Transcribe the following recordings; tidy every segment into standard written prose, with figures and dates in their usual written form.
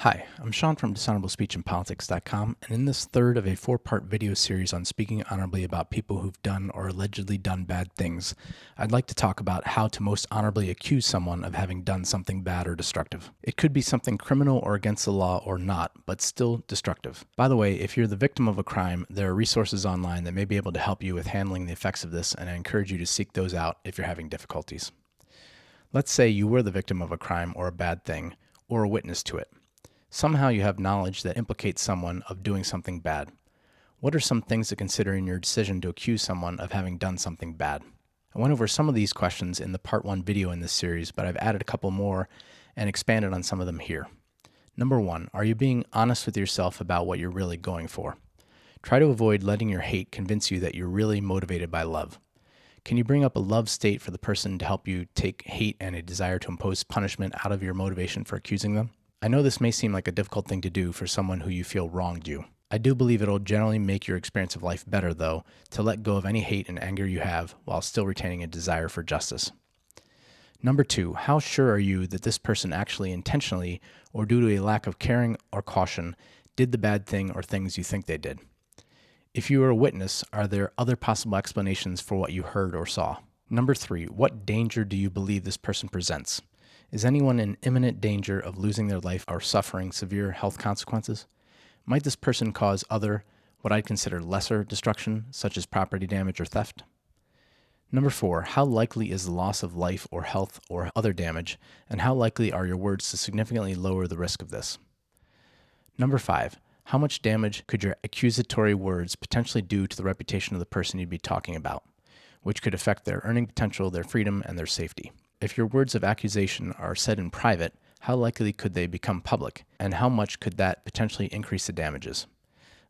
Hi, I'm Sean from dishonorablespeechandpolitics.com, and in this third of a four-part video series on speaking honorably about people who've done or allegedly done bad things, I'd like to talk about how to most honorably accuse someone of having done something bad or destructive. It could be something criminal or against the law or not, but still destructive. By the way, if you're the victim of a crime, there are resources online that may be able to help you with handling the effects of this, and I encourage you to seek those out if you're having difficulties. Let's say you were the victim of a crime or a bad thing, or a witness to it. Somehow you have knowledge that implicates someone of doing something bad. What are some things to consider in your decision to accuse someone of having done something bad? I went over some of these questions in the part 1 video in this series, but I've added a couple more and expanded on some of them here. Number 1, are you being honest with yourself about what you're really going for? Try to avoid letting your hate convince you that you're really motivated by love. Can you bring up a love state for the person to help you take hate and a desire to impose punishment out of your motivation for accusing them? I know this may seem like a difficult thing to do for someone who you feel wronged you. I do believe it'll generally make your experience of life better, though, to let go of any hate and anger you have while still retaining a desire for justice. Number 2, how sure are you that this person actually intentionally, or due to a lack of caring or caution, did the bad thing or things you think they did? If you are a witness, are there other possible explanations for what you heard or saw? Number 3, what danger do you believe this person presents? Is anyone in imminent danger of losing their life or suffering severe health consequences? Might this person cause other, what I'd consider lesser destruction, such as property damage or theft? Number 4, how likely is the loss of life or health or other damage, and how likely are your words to significantly lower the risk of this? Number 5, how much damage could your accusatory words potentially do to the reputation of the person you'd be talking about, which could affect their earning potential, their freedom, and their safety? If your words of accusation are said in private, how likely could they become public, and how much could that potentially increase the damages?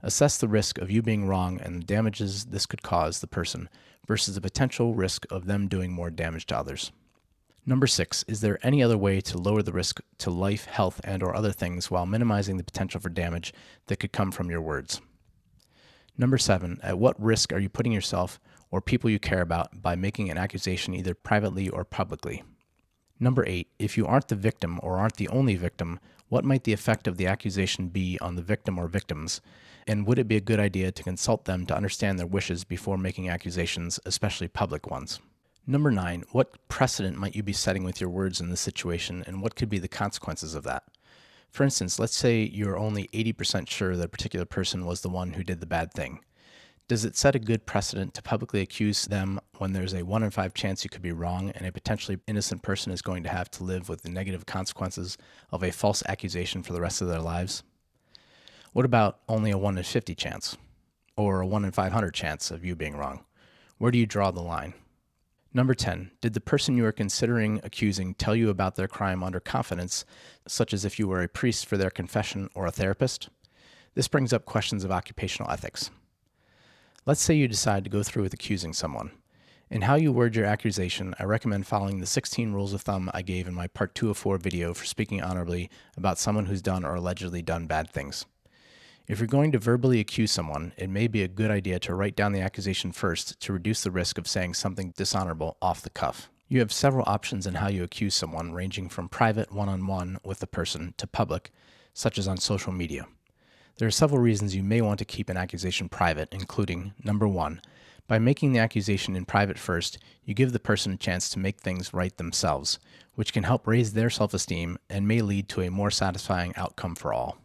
Assess the risk of you being wrong and the damages this could cause the person versus the potential risk of them doing more damage to others. Number 6, is there any other way to lower the risk to life, health, and/or other things while minimizing the potential for damage that could come from your words? Number 7, at what risk are you putting yourself or people you care about by making an accusation either privately or publicly? Number 8, if you aren't the victim or aren't the only victim, what might the effect of the accusation be on the victim or victims? And would it be a good idea to consult them to understand their wishes before making accusations, especially public ones? Number 9, what precedent might you be setting with your words in this situation, and what could be the consequences of that? For instance, let's say you're only 80% sure that a particular person was the one who did the bad thing. Does it set a good precedent to publicly accuse them when there's a 1 in 5 chance you could be wrong and a potentially innocent person is going to have to live with the negative consequences of a false accusation for the rest of their lives? What about only a 1 in 50 chance? Or a 1 in 500 chance of you being wrong? Where do you draw the line? Number 10, did the person you are considering accusing tell you about their crime under confidence, such as if you were a priest for their confession or a therapist? This brings up questions of occupational ethics. Let's say you decide to go through with accusing someone. In how you word your accusation, I recommend following the 16 rules of thumb I gave in my part 2 of 4 video for speaking honorably about someone who's done or allegedly done bad things. If you're going to verbally accuse someone, it may be a good idea to write down the accusation first to reduce the risk of saying something dishonorable off the cuff. You have several options in how you accuse someone, ranging from private one-on-one with the person to public, such as on social media. There are several reasons you may want to keep an accusation private, including, number 1, by making the accusation in private first, you give the person a chance to make things right themselves, which can help raise their self-esteem and may lead to a more satisfying outcome for all.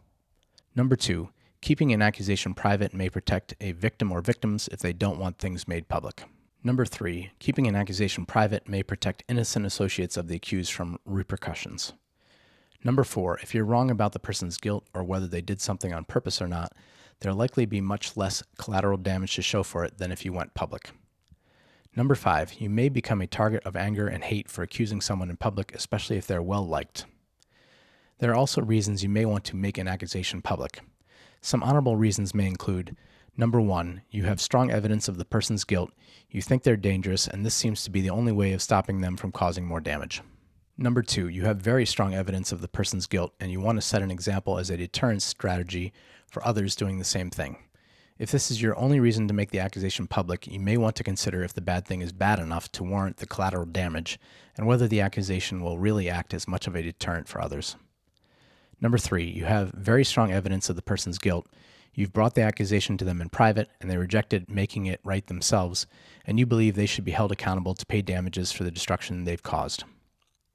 Number 2, keeping an accusation private may protect a victim or victims if they don't want things made public. Number 3, keeping an accusation private may protect innocent associates of the accused from repercussions. Number 4, if you're wrong about the person's guilt or whether they did something on purpose or not, there'll likely be much less collateral damage to show for it than if you went public. Number 5, you may become a target of anger and hate for accusing someone in public, especially if they're well-liked. There are also reasons you may want to make an accusation public. Some honorable reasons may include, number 1, you have strong evidence of the person's guilt, you think they're dangerous, and this seems to be the only way of stopping them from causing more damage. Number 2, you have very strong evidence of the person's guilt, and you want to set an example as a deterrence strategy for others doing the same thing. If this is your only reason to make the accusation public, you may want to consider if the bad thing is bad enough to warrant the collateral damage, and whether the accusation will really act as much of a deterrent for others. Number 3, you have very strong evidence of the person's guilt. You've brought the accusation to them in private, and they rejected making it right themselves, and you believe they should be held accountable to pay damages for the destruction they've caused.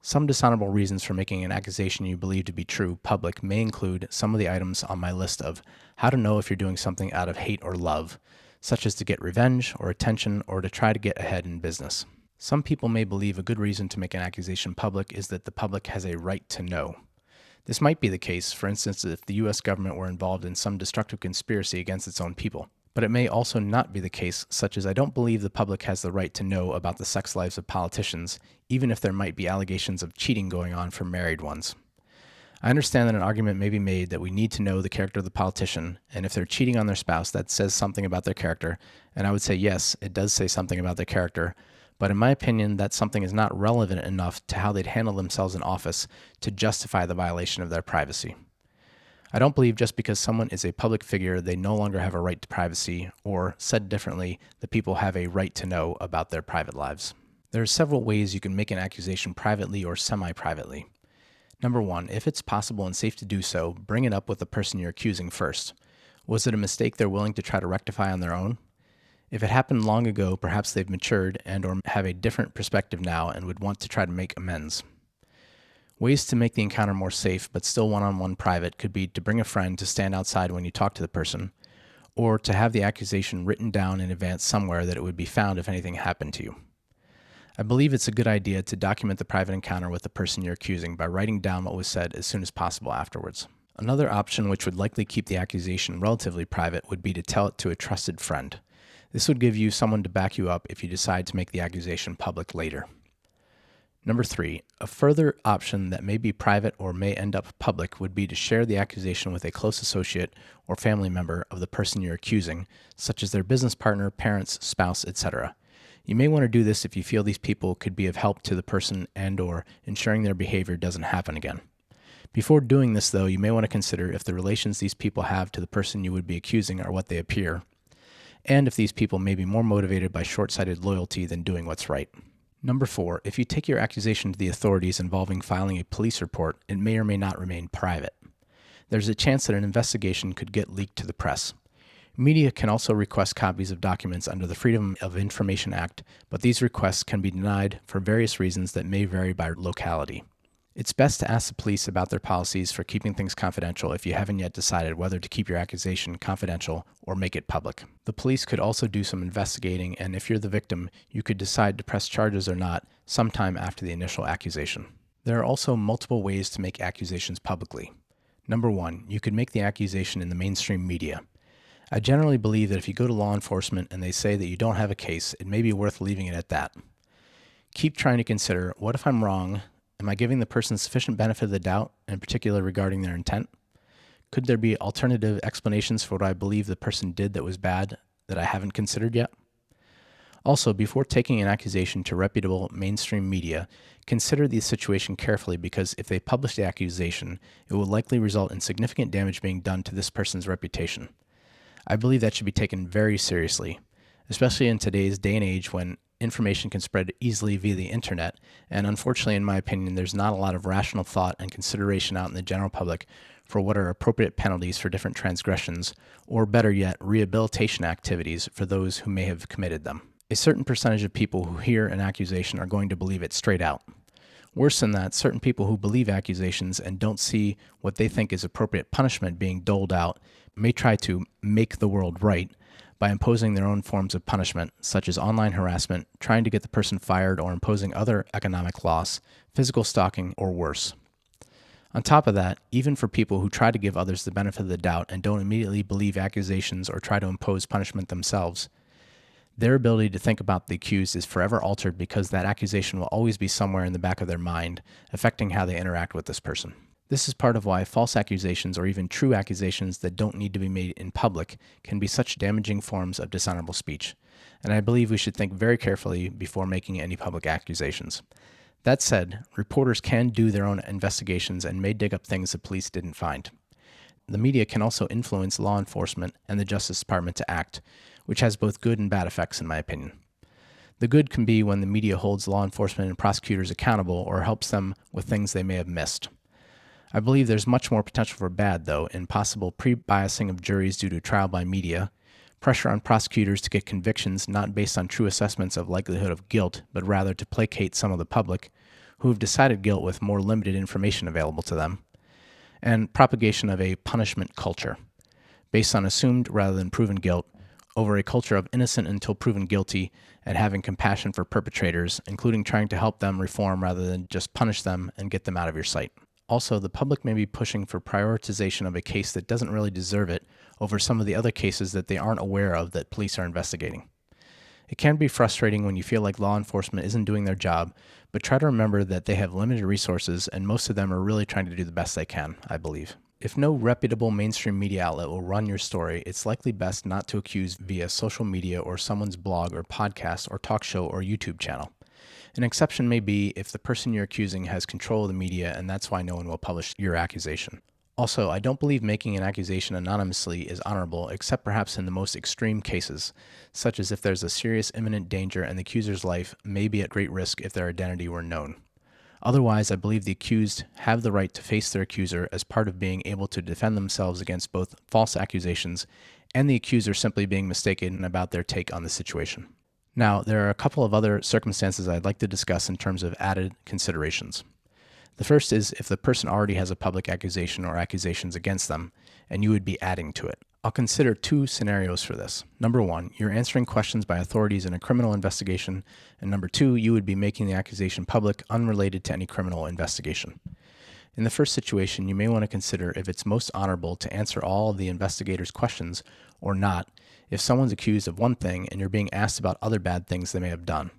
Some dishonorable reasons for making an accusation you believe to be true public may include some of the items on my list of how to know if you're doing something out of hate or love, such as to get revenge or attention or to try to get ahead in business. Some people may believe a good reason to make an accusation public is that the public has a right to know. This might be the case, for instance, if the U.S. government were involved in some destructive conspiracy against its own people. But it may also not be the case, such as I don't believe the public has the right to know about the sex lives of politicians, even if there might be allegations of cheating going on for married ones. I understand that an argument may be made that we need to know the character of the politician, and if they're cheating on their spouse, that says something about their character, and I would say yes, it does say something about their character, but in my opinion, that something is not relevant enough to how they'd handle themselves in office to justify the violation of their privacy. I don't believe just because someone is a public figure, they no longer have a right to privacy, or, said differently, the people have a right to know about their private lives. There are several ways you can make an accusation privately or semi-privately. Number 1, if it's possible and safe to do so, bring it up with the person you're accusing first. Was it a mistake they're willing to try to rectify on their own? If it happened long ago, perhaps they've matured and or have a different perspective now and would want to try to make amends. Ways to make the encounter more safe but still one-on-one private could be to bring a friend to stand outside when you talk to the person, or to have the accusation written down in advance somewhere that it would be found if anything happened to you. I believe it's a good idea to document the private encounter with the person you're accusing by writing down what was said as soon as possible afterwards. Another option, which would likely keep the accusation relatively private, would be to tell it to a trusted friend. This would give you someone to back you up if you decide to make the accusation public later. Number 3, a further option that may be private or may end up public would be to share the accusation with a close associate or family member of the person you're accusing, such as their business partner, parents, spouse, etc. You may want to do this if you feel these people could be of help to the person and or ensuring their behavior doesn't happen again. Before doing this, though, you may want to consider if the relations these people have to the person you would be accusing are what they appear, and if these people may be more motivated by short-sighted loyalty than doing what's right. Number 4, if you take your accusation to the authorities involving filing a police report, it may or may not remain private. There's a chance that an investigation could get leaked to the press. Media can also request copies of documents under the Freedom of Information Act, but these requests can be denied for various reasons that may vary by locality. It's best to ask the police about their policies for keeping things confidential if you haven't yet decided whether to keep your accusation confidential or make it public. The police could also do some investigating, and if you're the victim, you could decide to press charges or not sometime after the initial accusation. There are also multiple ways to make accusations publicly. Number 1, you could make the accusation in the mainstream media. I generally believe that if you go to law enforcement and they say that you don't have a case, it may be worth leaving it at that. Keep trying to consider, what if I'm wrong? Am I giving the person sufficient benefit of the doubt, in particular regarding their intent? Could there be alternative explanations for what I believe the person did that was bad that I haven't considered yet? Also, before taking an accusation to reputable mainstream media, consider the situation carefully because if they publish the accusation, it will likely result in significant damage being done to this person's reputation. I believe that should be taken very seriously, especially in today's day and age when information can spread easily via the internet, and unfortunately, in my opinion, there's not a lot of rational thought and consideration out in the general public for what are appropriate penalties for different transgressions, or better yet, rehabilitation activities for those who may have committed them. A certain percentage of people who hear an accusation are going to believe it straight out. Worse than that, certain people who believe accusations and don't see what they think is appropriate punishment being doled out may try to make the world right by imposing their own forms of punishment, such as online harassment, trying to get the person fired, or imposing other economic loss, physical stalking, or worse. On top of that, even for people who try to give others the benefit of the doubt and don't immediately believe accusations or try to impose punishment themselves, their ability to think about the accused is forever altered because that accusation will always be somewhere in the back of their mind, affecting how they interact with this person. This is part of why false accusations or even true accusations that don't need to be made in public can be such damaging forms of dishonorable speech, and I believe we should think very carefully before making any public accusations. That said, reporters can do their own investigations and may dig up things the police didn't find. The media can also influence law enforcement and the Justice Department to act, which has both good and bad effects in my opinion. The good can be when the media holds law enforcement and prosecutors accountable or helps them with things they may have missed. I believe there's much more potential for bad, though, in possible pre-biasing of juries due to trial by media, pressure on prosecutors to get convictions not based on true assessments of likelihood of guilt, but rather to placate some of the public, who have decided guilt with more limited information available to them, and propagation of a punishment culture, based on assumed rather than proven guilt, over a culture of innocent until proven guilty, and having compassion for perpetrators, including trying to help them reform rather than just punish them and get them out of your sight. Also, the public may be pushing for prioritization of a case that doesn't really deserve it over some of the other cases that they aren't aware of that police are investigating. It can be frustrating when you feel like law enforcement isn't doing their job, but try to remember that they have limited resources and most of them are really trying to do the best they can, I believe. If no reputable mainstream media outlet will run your story, it's likely best not to accuse via social media or someone's blog or podcast or talk show or YouTube channel. An exception may be if the person you're accusing has control of the media and that's why no one will publish your accusation. Also, I don't believe making an accusation anonymously is honorable, except perhaps in the most extreme cases, such as if there's a serious imminent danger and the accuser's life may be at great risk if their identity were known. Otherwise, I believe the accused have the right to face their accuser as part of being able to defend themselves against both false accusations and the accuser simply being mistaken about their take on the situation. Now, there are a couple of other circumstances I'd like to discuss in terms of added considerations. The first is if the person already has a public accusation or accusations against them, and you would be adding to it. I'll consider two scenarios for this. Number one, you're answering questions by authorities in a criminal investigation, and number two, you would be making the accusation public unrelated to any criminal investigation. In the first situation, you may want to consider if it's most honorable to answer all of the investigator's questions or not if someone's accused of one thing and you're being asked about other bad things they may have done.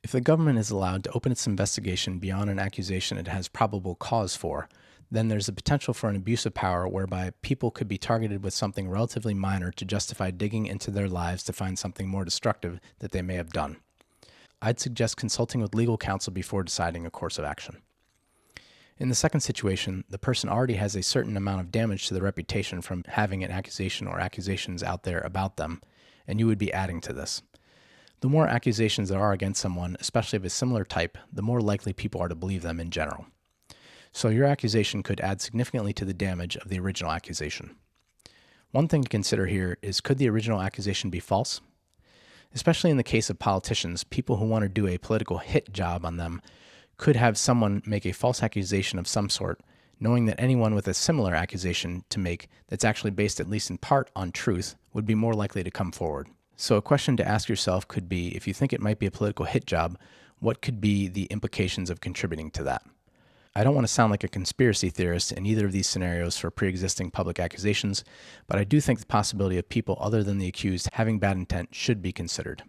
If the government is allowed to open its investigation beyond an accusation it has probable cause for, then there's a potential for an abuse of power whereby people could be targeted with something relatively minor to justify digging into their lives to find something more destructive that they may have done. I'd suggest consulting with legal counsel before deciding a course of action. In the second situation, the person already has a certain amount of damage to their reputation from having an accusation or accusations out there about them, and you would be adding to this. The more accusations there are against someone, especially of a similar type, the more likely people are to believe them in general. So your accusation could add significantly to the damage of the original accusation. One thing to consider here is, could the original accusation be false? Especially in the case of politicians, people who want to do a political hit job on them could have someone make a false accusation of some sort, knowing that anyone with a similar accusation to make that's actually based at least in part on truth would be more likely to come forward. So a question to ask yourself could be, if you think it might be a political hit job, what could be the implications of contributing to that? I don't want to sound like a conspiracy theorist in either of these scenarios for pre-existing public accusations, but I do think the possibility of people other than the accused having bad intent should be considered.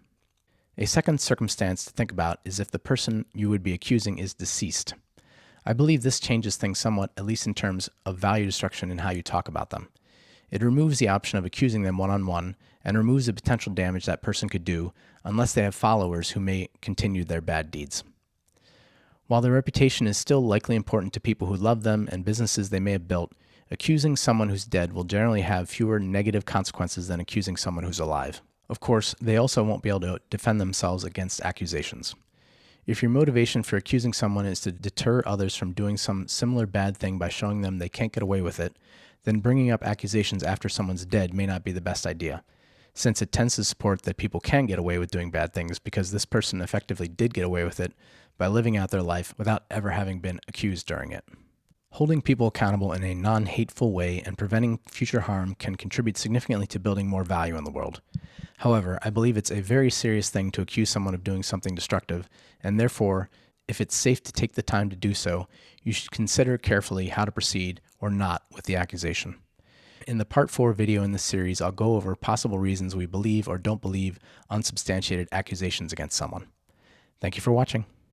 A second circumstance to think about is if the person you would be accusing is deceased. I believe this changes things somewhat, at least in terms of value destruction in how you talk about them. It removes the option of accusing them one-on-one and removes the potential damage that person could do unless they have followers who may continue their bad deeds. While their reputation is still likely important to people who love them and businesses they may have built, accusing someone who's dead will generally have fewer negative consequences than accusing someone who's alive. Of course, they also won't be able to defend themselves against accusations. If your motivation for accusing someone is to deter others from doing some similar bad thing by showing them they can't get away with it, then bringing up accusations after someone's dead may not be the best idea, since it tends to support that people can get away with doing bad things because this person effectively did get away with it by living out their life without ever having been accused during it. Holding people accountable in a non-hateful way and preventing future harm can contribute significantly to building more value in the world. However, I believe it's a very serious thing to accuse someone of doing something destructive, and therefore, if it's safe to take the time to do so, you should consider carefully how to proceed or not with the accusation. In the Part 4 video in this series, I'll go over possible reasons we believe or don't believe unsubstantiated accusations against someone. Thank you for watching.